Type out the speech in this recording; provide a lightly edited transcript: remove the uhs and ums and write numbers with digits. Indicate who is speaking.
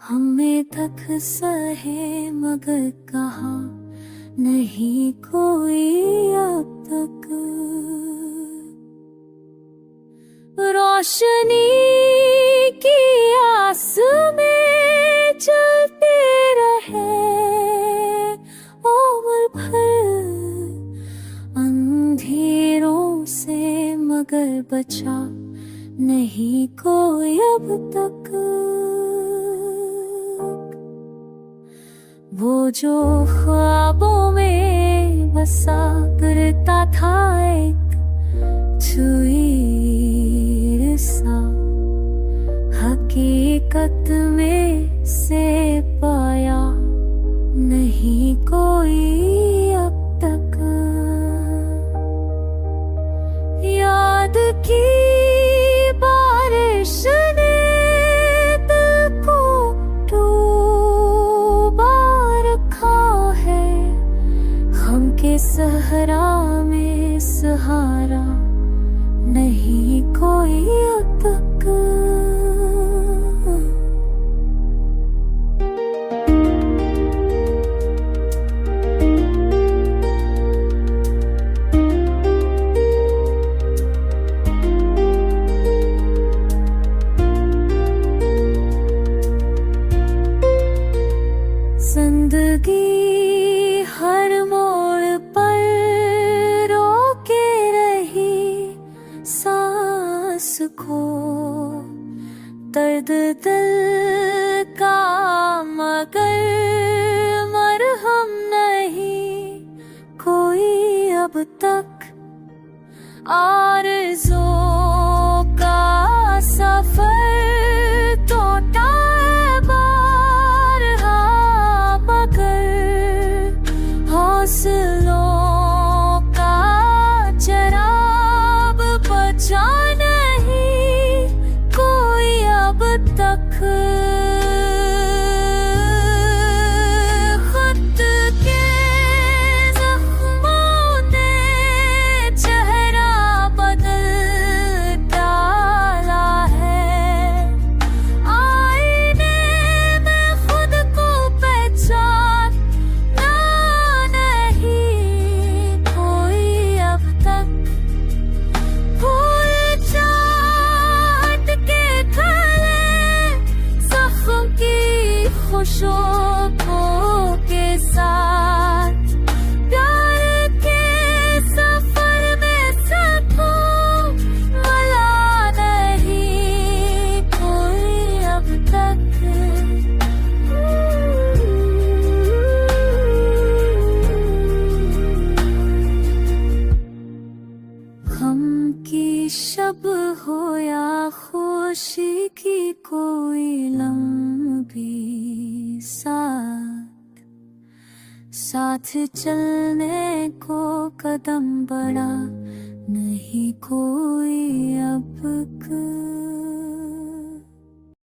Speaker 1: हमें तक सहे मगर कहा नहीं कोई अब तक। रोशनी की आस में चलते रहे उम्र भर, अंधेरों से मगर बचा नहीं कोई अब तक। वो जो ख्वाबों में बसा करता था एक छुई सा, हकीकत में से पाया नहीं कोई अब तक। याद की बारिश ने दिल को डूबा रखा है, हम के सहरा में सहारा नहीं कोई अब तक। जिंदगी हर मोड़ पर रोके रही सांस को, दर्द दिल का मगर मरहम नहीं कोई अब तक। आरज़ू का सफर टूटा है बारहा, मगर हौसलों का चराग बचा नहीं कोई अब तक। खुद के जख्मों ने चेहरा बदल डाला है, आईने में खुद को पहचाना नहीं कोई अब तक। भूल चाट के खले जख्म की खुशबू के साथ, प्यार के सफर में सकूं मिला नहीं कोई अब तक। गम की शब हो या खुशी की कोई लम्बी साथ, साथ चलने को कदम बढ़ा नहीं कोई अब तक।